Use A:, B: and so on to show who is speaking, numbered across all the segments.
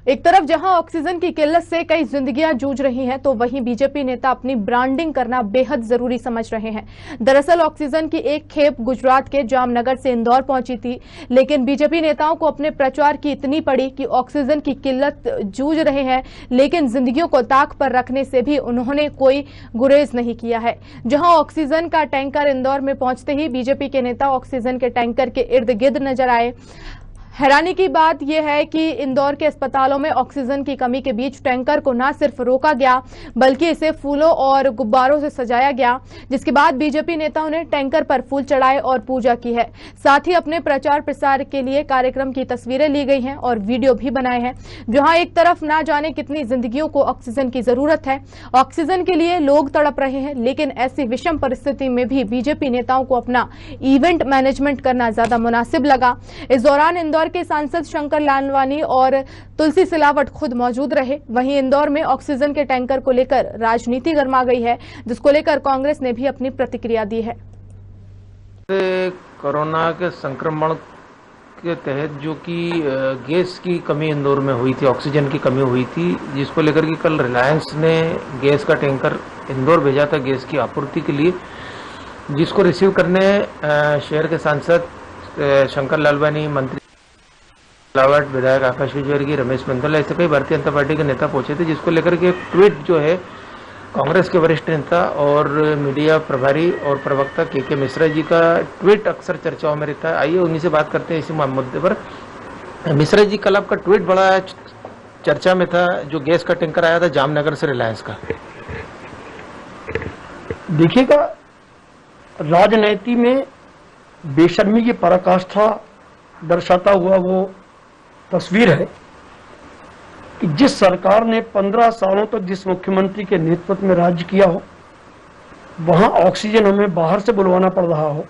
A: एक तरफ जहां ऑक्सीजन की किल्लत से कई जिंदगियां जूझ रही हैं, तो वहीं बीजेपी नेता अपनी ब्रांडिंग करना बेहद जरूरी समझ रहे हैं। दरअसल ऑक्सीजन की एक खेप गुजरात के जामनगर से इंदौर पहुंची थी, लेकिन बीजेपी नेताओं को अपने प्रचार की इतनी पड़ी कि ऑक्सीजन की किल्लत जूझ रहे हैं, लेकिन जिंदगियों को ताक पर रखने से भी उन्होंने कोई गुरेज नहीं किया है। जहां ऑक्सीजन का टैंकर इंदौर में पहुंचते ही बीजेपी के नेता ऑक्सीजन के टैंकर के इर्द गिर्द नजर आए। हैरानी की बात यह है कि इंदौर के अस्पतालों में ऑक्सीजन की कमी के बीच टैंकर को न सिर्फ रोका गया, बल्कि इसे फूलों और गुब्बारों से सजाया गया, जिसके बाद बीजेपी नेताओं ने टैंकर पर फूल चढ़ाए और पूजा की है। साथ ही अपने प्रचार प्रसार के लिए कार्यक्रम की तस्वीरें ली गई हैं और वीडियो भी बनाए हैं। जहां एक तरफ ना जाने कितनी जिंदगियों को ऑक्सीजन की जरूरत है, ऑक्सीजन के लिए लोग तड़प रहे हैं, लेकिन ऐसी विषम परिस्थिति में भी बीजेपी नेताओं को अपना इवेंट मैनेजमेंट करना ज्यादा मुनासिब लगा। इस दौरान इंदौर के सांसद शंकर लालवानी और तुलसी सिलावट खुद मौजूद रहे। वहीं इंदौर में ऑक्सीजन के टैंकर को लेकर राजनीति गर्मा गई है, जिसको लेकर कांग्रेस ने भी अपनी प्रतिक्रिया दी है।
B: कोरोना के संक्रमण के तहत जो कि गैस की कमी इंदौर में हुई थी, ऑक्सीजन की कमी हुई थी, जिसको लेकर के कल रिलायंस ने गैस का टैंकर इंदौर भेजा था गैस की आपूर्ति के लिए, जिसको रिसीव करने शहर के सांसद शंकर लालवानी, मंत्री लावट, विधायक आकाश विजयवर्गीय, रमेश मंडल, ऐसे कई भारतीय जनता पार्टी के नेता पहुंचे थे, जिसको लेकर के ट्वीट जो है कांग्रेस के वरिष्ठ नेता और मीडिया प्रभारी और प्रवक्ता के मिश्रा जी का ट्वीट अक्सर चर्चाओं में रहता है। आइए उन्हीं से बात करते हैं इसी मुद्दे पर। मिश्रा जी, कल आपका ट्वीट बड़ा चर्चा में था, जो गैस का टैंकर आया था जामनगर से रिलायंस का।
C: देखिएगा, राजनीति में बेशर्मी की पराकाष्ठा दर्शाता हुआ वो तस्वीर है कि जिस सरकार ने 15 सालों तक जिस मुख्यमंत्री के नेतृत्व में राज्य किया हो, वहां ऑक्सीजन हमें बाहर से बुलवाना पड़ रहा हो,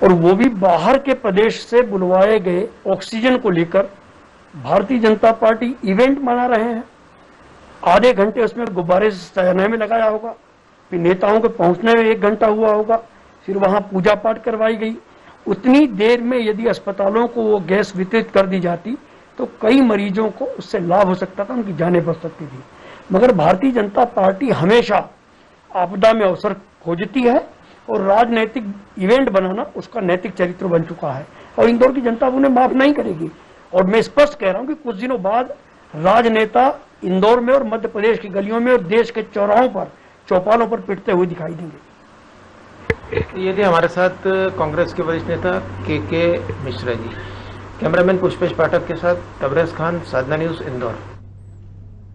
C: और वो भी बाहर के प्रदेश से बुलवाए गए ऑक्सीजन को लेकर भारतीय जनता पार्टी इवेंट मना रहे हैं। आधे घंटे उसमें गुब्बारे सजाने में लगाया होगा, फिर नेताओं के पहुंचने में 1 घंटा हुआ होगा, फिर वहां पूजा पाठ करवाई गई। उतनी देर में यदि अस्पतालों को वो गैस वितरित कर दी जाती तो कई मरीजों को उससे लाभ हो सकता था, उनकी जानें बच सकती थी। मगर भारतीय जनता पार्टी हमेशा आपदा में अवसर खोजती है, और राजनीतिक इवेंट बनाना उसका नैतिक चरित्र बन चुका है, और इंदौर की जनता उन्हें माफ नहीं करेगी। और मैं स्पष्ट कह रहा हूं कि कुछ दिनों बाद राजनेता इंदौर में और मध्य प्रदेश की गलियों में और देश के चौराहों पर, चौपालों पर पिटते हुए दिखाई देंगे।
B: ये थे हमारे साथ कांग्रेस के वरिष्ठ नेता के मिश्रा जी। कैमरामैन पुष्पेश पाठक के साथ तबरेज खान, साधना न्यूज़, इंदौर।